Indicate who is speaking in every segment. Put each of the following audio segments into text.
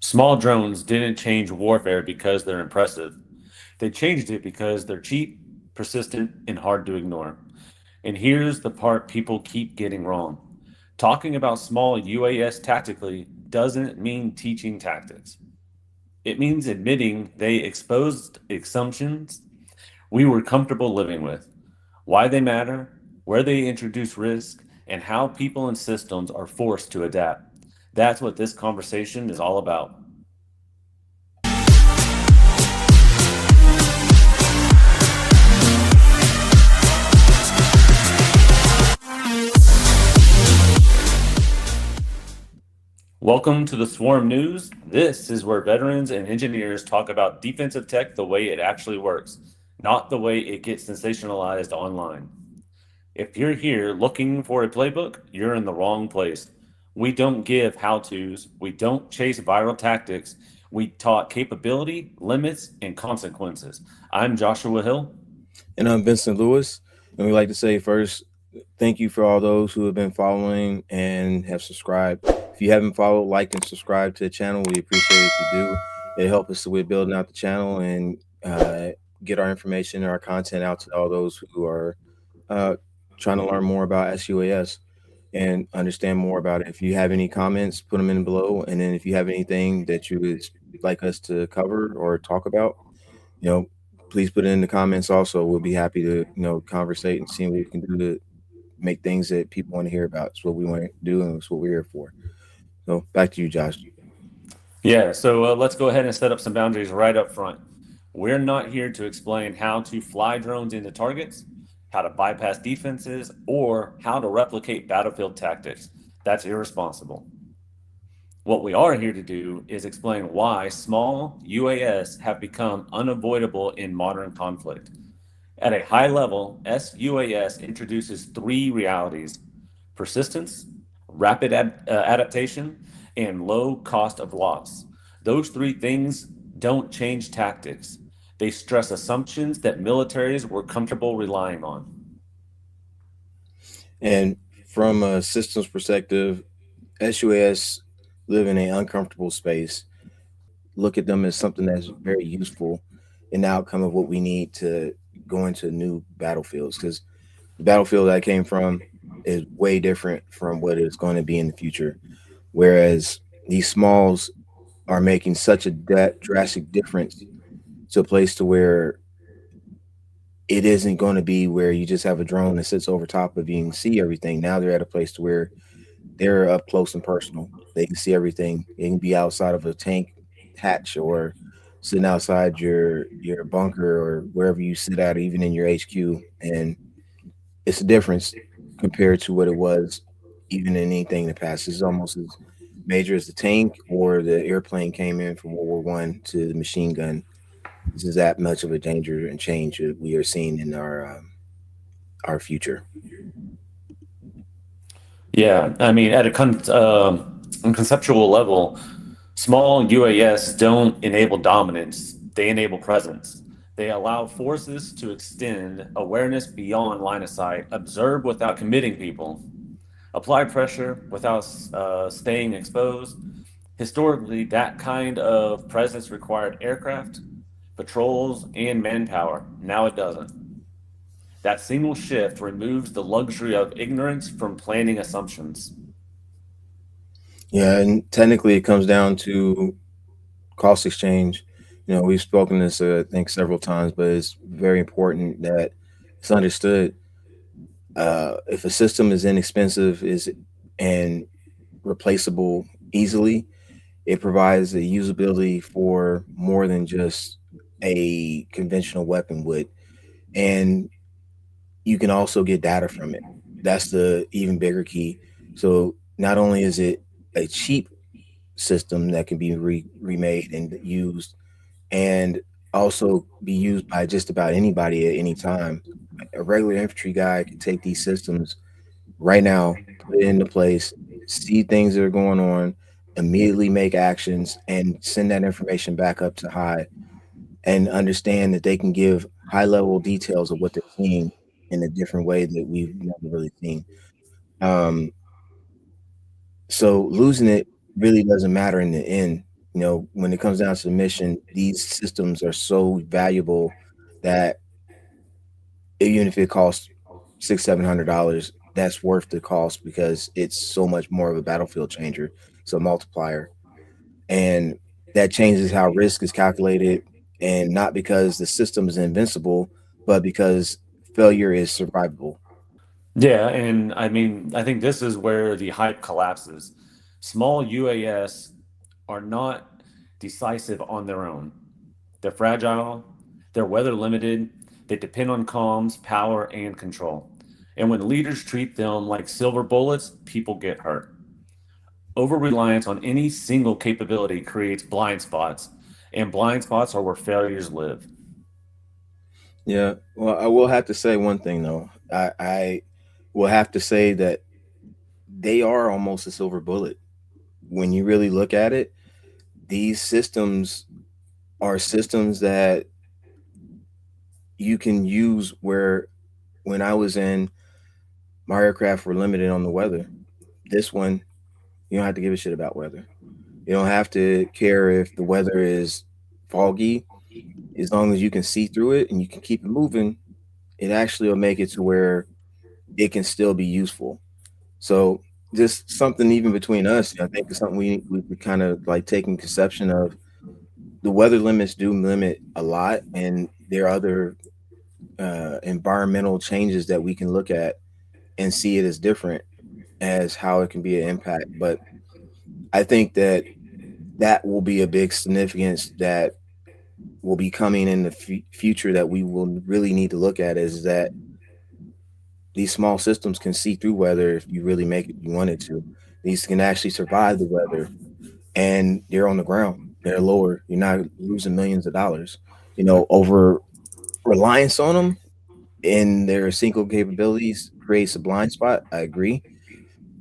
Speaker 1: Small drones didn't change warfare because they're impressive. They changed it because they're cheap, persistent, and hard to ignore. And here's the part people keep getting wrong. Talking about small UAS tactically doesn't mean teaching tactics. It means admitting they exposed assumptions we were comfortable living with, why they matter, where they introduce risk, and how people and systems are forced to adapt. That's what this conversation is all about. Welcome to the Swarm News. This is where veterans and engineers talk about defensive tech the way it actually works, not the way it gets sensationalized online. If you're here looking for a playbook, you're in the wrong place. We don't give how to's, we don't chase viral tactics. We taught capability, limits, and consequences. I'm Joshua Hill.
Speaker 2: And I'm Vincent Lewis. And we like to say first, thank you for all those who have been following and have subscribed. If you haven't followed, like, and subscribed to the channel, we appreciate it if you do. It helps us with building out the channel and get our information and our content out to all those who are uh, trying to learn more about SUAS and understand more about it. If you have any comments, put them in below. And then if you have anything that you would like us to cover or talk about, you know, please put it in the comments also. We'll be happy to, conversate and see what we can do to make things that people want to hear about. It's what we want to do and it's what we're here for. So back to you, Josh.
Speaker 1: Yeah, so let's go ahead and set up some boundaries right up front. We're not here to explain how to fly drones into targets, how to bypass defenses, or how to replicate battlefield tactics. That's irresponsible. What we are here to do is explain why small UAS have become unavoidable in modern conflict. At a high level, SUAS introduces three realities: persistence, rapid adaptation, and low cost of loss. Those three things don't change tactics. They stress assumptions that militaries were comfortable relying on.
Speaker 2: And from a systems perspective, SUAS live in an uncomfortable space. Look at them as something that's very useful in the outcome of what we need to go into new battlefields. Because the battlefield I came from is way different from what it's going to be in the future. Whereas these smalls are making such a drastic difference to a place to where it isn't going to be where you just have a drone that sits over top of you and see everything. Now they're at a place to where they're up close and personal. They can see everything. It can be outside of a tank hatch or sitting outside your bunker or wherever you sit at, even in your HQ. And it's a difference compared to what it was even in anything in the past. It's almost as major as the tank or the airplane came in from World War I to the machine gun. This is that much of a danger and change that we are seeing in our future.
Speaker 1: Yeah, I mean, at a conceptual level, small UAS don't enable dominance, they enable presence. They allow forces to extend awareness beyond line of sight, observe without committing people, apply pressure without staying exposed. Historically, that kind of presence required aircraft, patrols, and manpower. Now it doesn't. That single shift removes the luxury of ignorance from planning assumptions.
Speaker 2: Yeah, and technically it comes down to cost exchange. We've spoken this I think several times, but it's very important that it's understood. If a system is inexpensive is and replaceable easily, it provides a usability for more than just a conventional weapon would. And you can also get data from it. That's the even bigger key. So not only is it a cheap system that can be remade and used, and also be used by just about anybody at any time. A regular infantry guy can take these systems right now, put it into place, see things that are going on, immediately make actions, and send that information back up to high, and understand that they can give high level details of what they're seeing in a different way that we've never really seen. Um, so losing it really doesn't matter in the end. when it comes down to the mission, these systems are so valuable that even if it costs $600-700, that's worth the cost because it's so much more of a battlefield changer. So multiplier, and that changes how risk is calculated, and not because the system is invincible, but because failure is survivable.
Speaker 1: Yeah, and I mean, I think this is where the hype collapses. Small UAS are not decisive on their own. They're fragile, they're weather limited, they depend on comms, power, and control. And when leaders treat them like silver bullets, people get hurt. Over reliance on any single capability creates blind spots, and blind spots are where failures live.
Speaker 2: Yeah. Well, I will have to say one thing though. I will have to say that they are almost a silver bullet. When you really look at it, these systems are systems that you can use where when I was in, my aircraft were limited on the weather. This one, you don't have to give a shit about weather. You don't have to care if the weather is foggy. As long as you can see through it and you can keep it moving, it actually will make it to where it can still be useful. So just something even between us, I think is something we kind of like taking conception of. The weather limits do limit a lot, and there are other environmental changes that we can look at and see it as different as how it can be an impact. But I think that that will be a big significance that will be coming in the future that we will really need to look at is that these small systems can see through weather if you really make it you want it to. These can actually survive the weather, and they're on the ground. They're lower. You're not losing millions of dollars. Over reliance on them and their single capabilities creates a blind spot. I agree,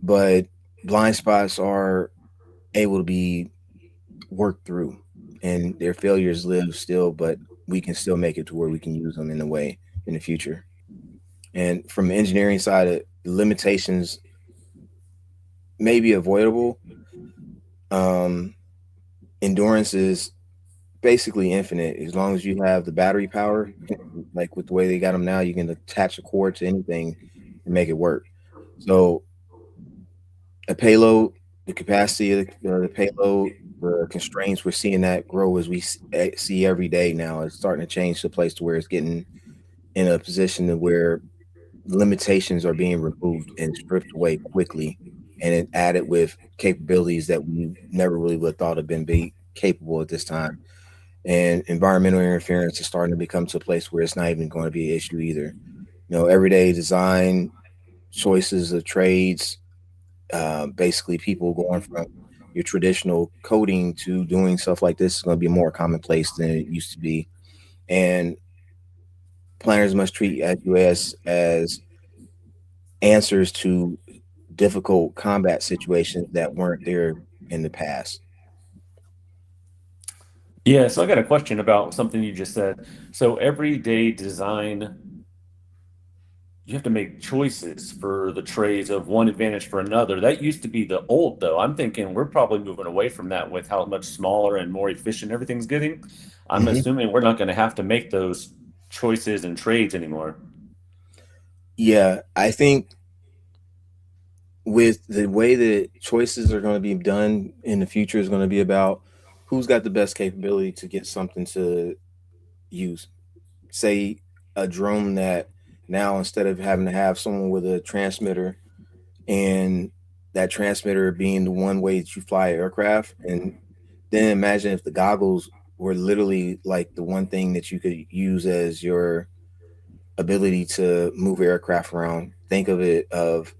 Speaker 2: but blind spots are able to be worked through, and their failures live still, but we can still make it to where we can use them in a way in the future. And from the engineering side, the limitations may be avoidable. Um, Endurance is basically infinite as long as you have the battery power. Like with the way they got them now, you can attach a cord to anything and make it work. So a payload, the capacity of the payload, the constraints, we're seeing that grow as we see every day now. It's starting to change to a place to where it's getting in a position to where limitations are being removed and stripped away quickly, and it added with capabilities that we never really would have thought have been be capable at this time. And environmental interference is starting to become to a place where it's not even going to be an issue either. Everyday design choices of trades, basically people going from your traditional coding to doing stuff like this is going to be more commonplace than it used to be. And planners must treat UAS as answers to difficult combat situations that weren't there in the past.
Speaker 1: Yeah, so I got a question about something you just said. So everyday design, you have to make choices for the trades of one advantage for another. That used to be the old, though. I'm thinking we're probably moving away from that with how much smaller and more efficient everything's getting. I'm
Speaker 2: Mhm.
Speaker 1: assuming we're not going to have to make those choices and trades anymore.
Speaker 2: Yeah, I think with the way that choices are going to be done in the future is going to be about who's got the best capability to get something to use. Say a drone that now instead of having to have someone with a transmitter and that transmitter being the one way that you fly aircraft, and then imagine if the goggles were literally like the one thing that you could use as your ability to move aircraft around. Think of it of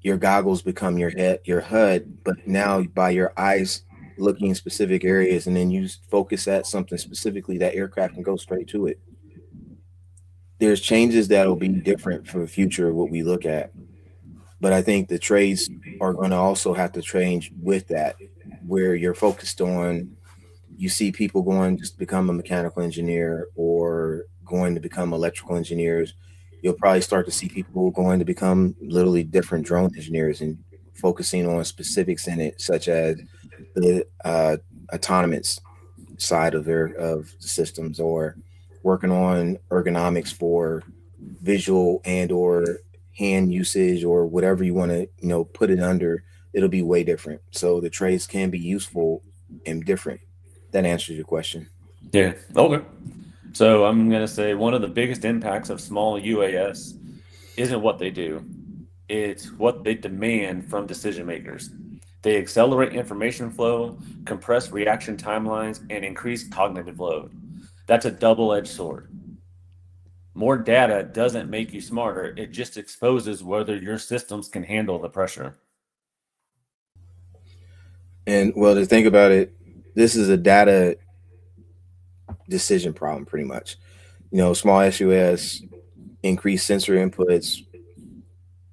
Speaker 2: your goggles become your head, your HUD, but now by your eyes looking in specific areas and then you focus at something specifically, that aircraft can go straight to it. There's changes that'll be different for the future of what we look at. But I think the trades are going to also have to change with that, where you're focused on, you see people going just become a mechanical engineer or going to become electrical engineers. You'll probably start to see people going to become literally different drone engineers and focusing on specifics in it, such as the autonomous side of the systems, or working on ergonomics for visual and or hand usage, or whatever you want to put it under. It'll be way different. So the trades can be useful and different. That answers your question.
Speaker 1: Yeah. Okay. So I'm going to say one of the biggest impacts of small UAS isn't what they do, it's what they demand from decision makers. They accelerate information flow, compress reaction timelines, and increase cognitive load. That's a double edged sword. More data doesn't make you smarter, it just exposes whether your systems can handle the pressure.
Speaker 2: And well, to think about it, this is a data decision problem, pretty much. Small SUS, increase sensor inputs.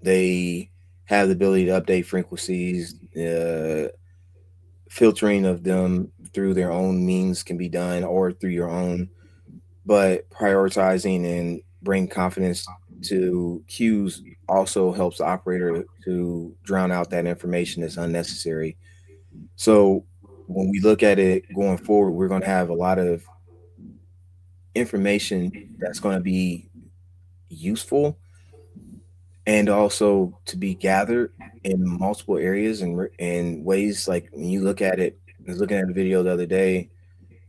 Speaker 2: They have the ability to update frequencies. Filtering of them through their own means can be done, or through your own, but prioritizing and bring confidence to cues also helps the operator to drown out that information that's unnecessary. So when we look at it going forward, we're going to have a lot of information that's going to be useful, and also to be gathered in multiple areas and ways. Like when you look at it, I was looking at a video the other day,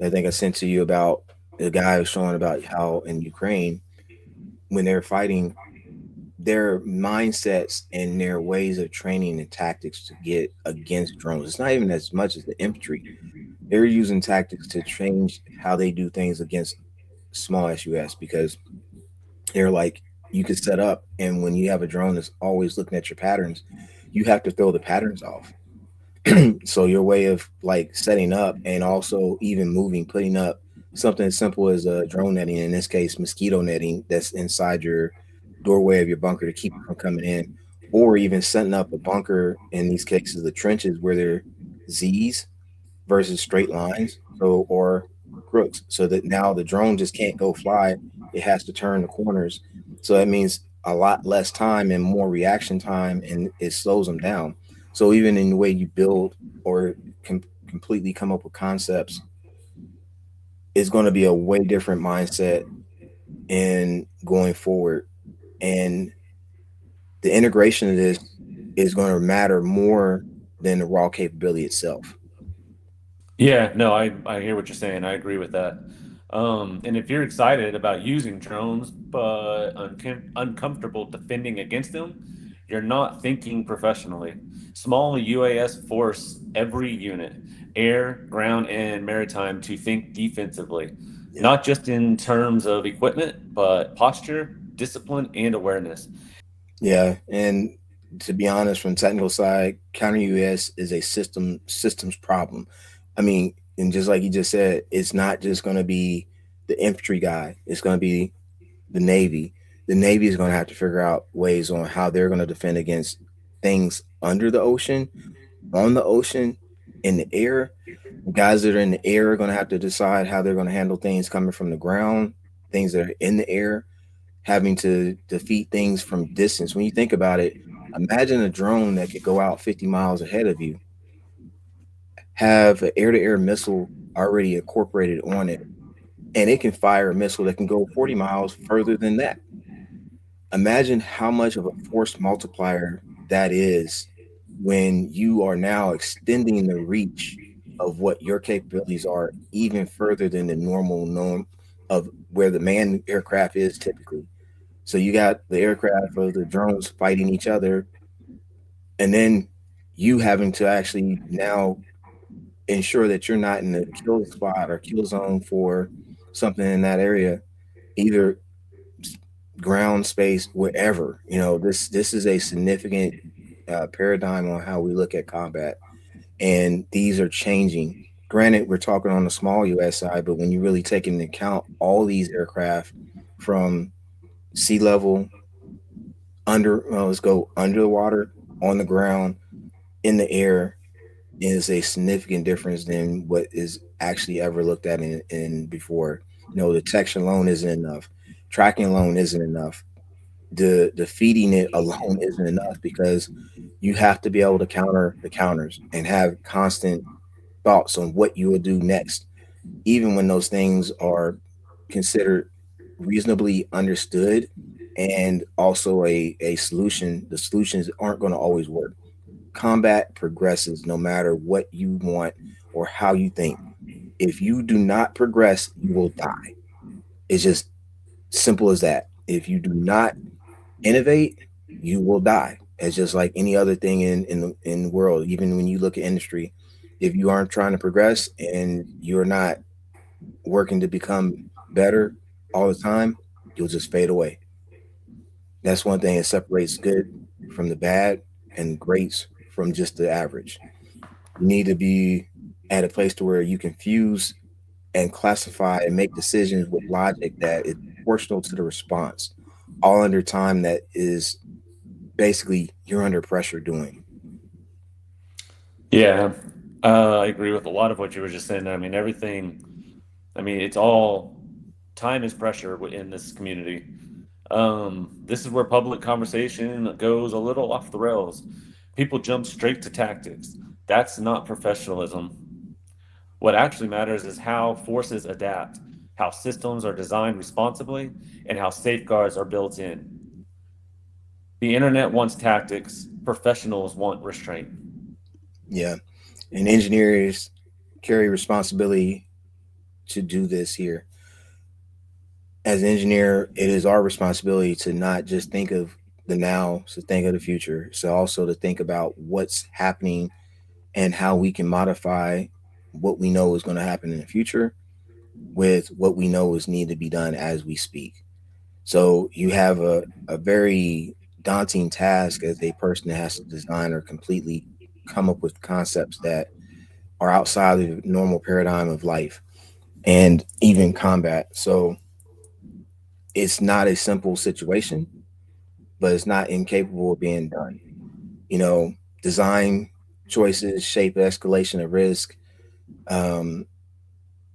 Speaker 2: I think I sent to you, about the guy was showing about how in Ukraine, when they're fighting, their mindsets and their ways of training and tactics to get against drones. It's not even as much as the infantry. They're using tactics to change how they do things against small SUS, because they're like, you could set up, and when you have a drone that's always looking at your patterns, you have to throw the patterns off. So your way of like setting up, and also even moving, putting up something as simple as a drone netting, in this case mosquito netting, that's inside your doorway of your bunker to keep it from coming in, or even setting up a bunker, in these cases the trenches, where they're Z's versus straight lines, so, or crooks, so that now the drone just can't go fly, it has to turn the corners. So that means a lot less time and more reaction time, and it slows them down. So even in the way you build, or completely come up with concepts, is going to be a way different mindset in going forward. And the integration of this is going to matter more than the raw capability itself.
Speaker 1: Yeah, no, I hear what you're saying. I agree with that. And if you're excited about using drones but uncomfortable defending against them, you're not thinking professionally. Small UAS force every unit, air, ground, and maritime, to think defensively,
Speaker 2: Yeah.
Speaker 1: not just in terms of equipment, but posture, discipline, and awareness.
Speaker 2: Yeah, and to be honest, from the technical side, counter US is a systems problem. I mean, and just like you just said, it's not just going to be the infantry guy. It's going to be the Navy. The Navy is going to have to figure out ways on how they're going to defend against things under the ocean, on the ocean, in the air. The guys that are in the air are going to have to decide how they're going to handle things coming from the ground, things that are in the air, having to defeat things from distance. When you think about it, imagine a drone that could go out 50 miles ahead of you, have an air-to-air missile already incorporated on it, and it can fire a missile that can go 40 miles further than that. Imagine how much of a force multiplier that is, when you are now extending the reach of what your capabilities are even further than the normal norm of where the manned aircraft is typically. So you got the aircraft of the drones fighting each other, and then you having to actually now ensure that you're not in the kill spot or kill zone for something in that area, either ground, space, wherever. This is a significant paradigm on how we look at combat, and these are changing. Granted, we're talking on the small U.S. side, but when you really take into account all these aircraft, from sea level, let's go under the water, on the ground, in the air, is a significant difference than what is actually ever looked at in before. Detection alone isn't enough. Tracking alone isn't enough. The feeding it alone isn't enough, because you have to be able to counter the counters and have constant thoughts on what you will do next, even when those things are considered reasonably understood and also a solution. The solutions aren't going to always work. Combat progresses no matter what you want or how you think. If you do not progress, you will die. It's just simple as that. If you do not innovate, you will die. It's just like any other thing in the world. Even when you look at industry, if you aren't trying to progress and you're not working to become better all the time, you'll just fade away. That's one thing that separates good from the bad and greats from just the average. You need to be at a place to where you can fuse and classify and make decisions with logic that is proportional to the response, all under time that is basically you're under pressure doing.
Speaker 1: Yeah, I agree with a lot of what you were just saying. I mean, everything. I mean, it's all time is pressure in this community. This is where public conversation goes a little off the rails. People jump straight to tactics. That's not professionalism. What actually matters is how forces adapt, how systems are designed responsibly, and how safeguards are built in. The internet wants tactics, professionals want restraint.
Speaker 2: Yeah. And engineers carry responsibility to do this here. As an engineer, it is our responsibility to not just think of the now, to think of the future, so also to think about what's happening and how we can modify what we know is going to happen in the future with what we know is need to be done as we speak. So you have a very daunting task as a person that has to design or completely come up with concepts that are outside of the normal paradigm of life and even combat. So it's not a simple situation, but it's not incapable of being done. You know, design choices shape escalation of risk. Um,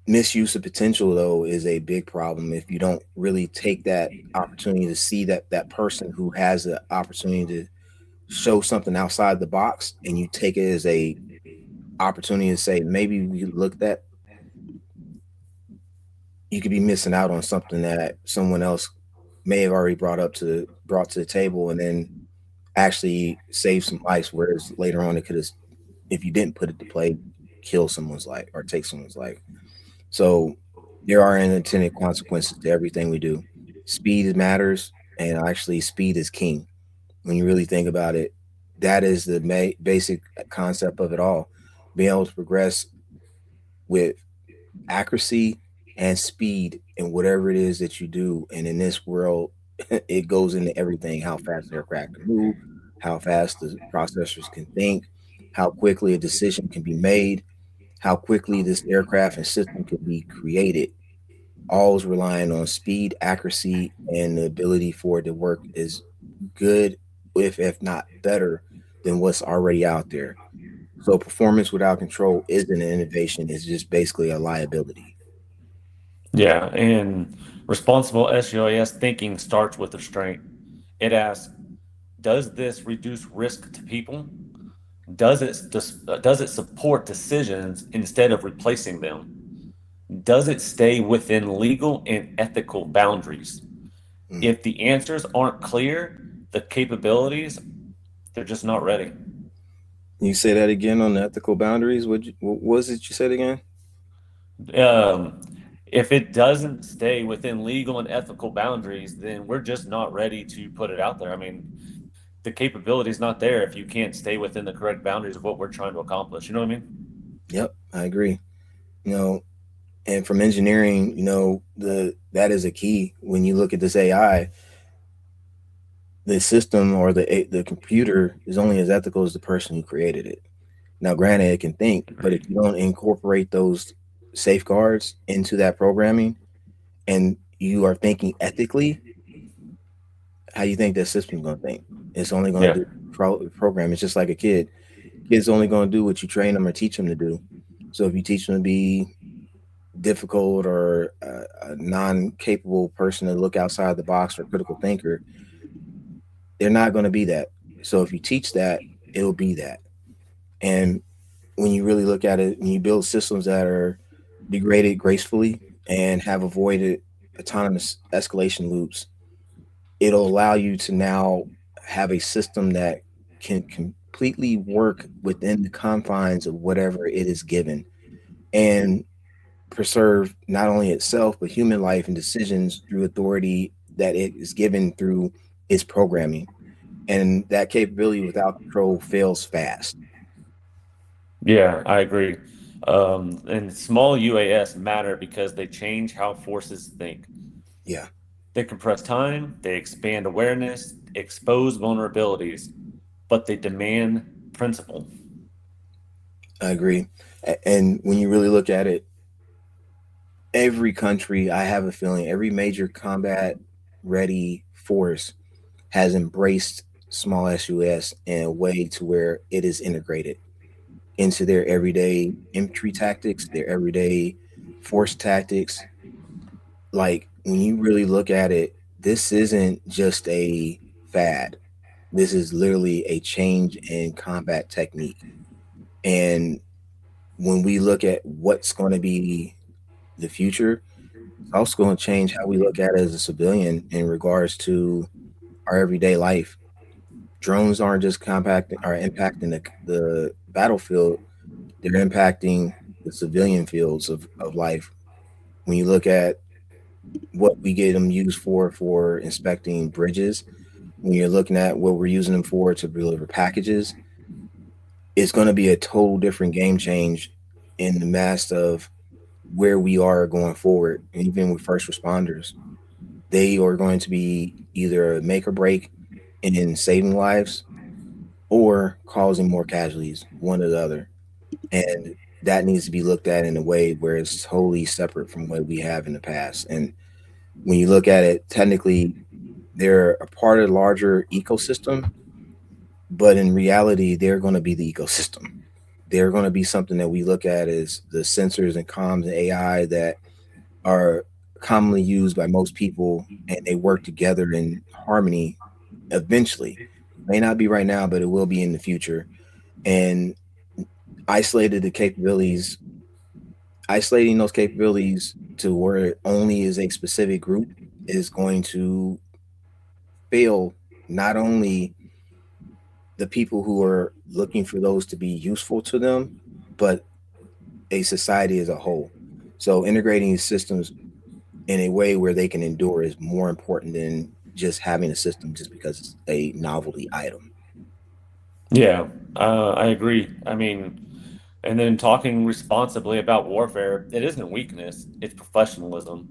Speaker 2: Misuse of potential though is a big problem if you don't really take that opportunity to see that person who has the opportunity to show something outside the box, and you take it as a opportunity to say maybe we look at, you could be missing out on something that someone else may have already brought to the table, and then actually save some lives. Whereas later on, it could have, if you didn't put it to play, kill someone's life or take someone's life. So there are unintended consequences to everything we do. Speed matters, and actually, speed is king. When you really think about it, that is the basic concept of it all. Being able to progress with accuracy and speed in whatever it is that you do. And in this world, it goes into everything: how fast the aircraft can move, how fast the processors can think, how quickly a decision can be made, how quickly this aircraft and system can be created. All is relying on speed, accuracy, and the ability for it to work is good, if not better, than what's already out there. So performance without control isn't an innovation; it's just basically a liability.
Speaker 1: Yeah, and responsible SUAS thinking starts with restraint. It asks, does this reduce risk to people? Does it support decisions instead of replacing them? Does it stay within legal and ethical boundaries?
Speaker 2: Mm.
Speaker 1: If the answers aren't clear, the capabilities, they're just not ready.
Speaker 2: You say that again on the ethical boundaries. What was it you said again?
Speaker 1: Um, if it doesn't stay within legal and ethical boundaries, then we're just not ready to put it out there. I mean, the capability is not there if you can't stay within the correct boundaries of what we're trying to accomplish. You know what I mean?
Speaker 2: Yep, I agree. You know, and from engineering, the that is a key. When you look at this AI, the system or the computer is only as ethical as the person who created it. Now, granted, it can think, but if
Speaker 1: Agreed.
Speaker 2: you don't incorporate those safeguards into that programming and you are thinking ethically, how you think that system's going to think? It's only going
Speaker 1: Yeah.
Speaker 2: to do program. It's just like a kid. Kid's only going to do what you train them or teach them to do. So if you teach them to be difficult or a non-capable person to look outside the box or critical thinker, they're not going to be that. So if you teach that, it'll be that. And when you really look at it, when you build systems that are degraded gracefully and have avoided autonomous escalation loops, it'll allow you to now have a system that can completely work within the confines of whatever it is given and preserve not only itself but human life and decisions through authority that it is given through its programming. And that capability without control fails fast.
Speaker 1: Yeah, I agree. And small UAS matter because they change how forces think.
Speaker 2: Yeah,
Speaker 1: They compress time, they expand awareness, expose vulnerabilities, but they demand principle.
Speaker 2: I agree. And when you really look at it, every country, I have a feeling, every major combat ready force has embraced small SUS in a way to where it is integrated into their everyday infantry tactics, their everyday force tactics. Like when you really look at it, this isn't just a fad. This is literally a change in combat technique. And when we look at what's going to be the future, it's also going to change how we look at it as a civilian in regards to our everyday life. Drones aren't just compacting or impacting the battlefield, they're impacting the civilian fields of life. When you look at what we get them used for inspecting bridges, when you're looking at what we're using them for to deliver packages, it's going to be a total different game change in the mass of where we are going forward. And even with first responders, they are going to be either a make or break in saving lives or causing more casualties, one or the other. And that needs to be looked at in a way where it's totally separate from what we have in the past. And when you look at it, technically, they're a part of the larger ecosystem, but in reality, they're going to be the ecosystem. They're going to be something that we look at as the sensors and comms and AI that are commonly used by most people, and they work together in harmony eventually. May not be right now, but it will be in the future. And isolated the capabilities, isolating those capabilities to where it only is a specific group is going to fail not only the people who are looking for those to be useful to them, but a society as a whole. So integrating these systems in a way where they can endure is more important than just having a system just because it's a novelty item.
Speaker 1: Yeah, I agree. I mean, and then talking responsibly about warfare, it isn't weakness, it's professionalism.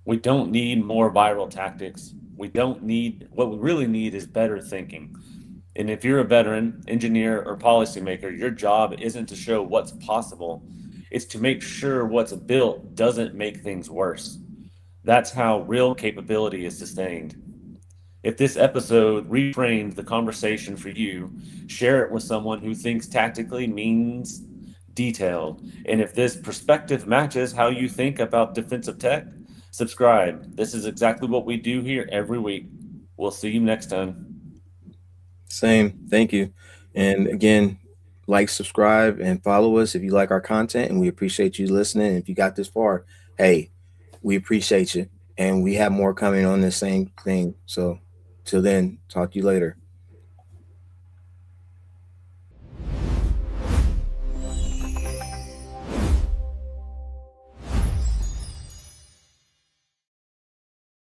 Speaker 1: We don't need more viral tactics. We don't need, what we really need is better thinking. And if you're a veteran, engineer, or policymaker, your job isn't to show what's possible, it's to make sure what's built doesn't make things worse. That's how real capability is sustained. If this episode reframed the conversation for you, share it with someone who thinks tactically means detailed. And if this perspective matches how you think about defensive tech, subscribe. This is exactly what we do here every week. We'll see you next time.
Speaker 2: Same. Thank you. And again, like, subscribe, and follow us if you like our content. And we appreciate you listening. And if you got this far, hey, we appreciate you. And we have more coming on this same thing. So till then, talk to you later.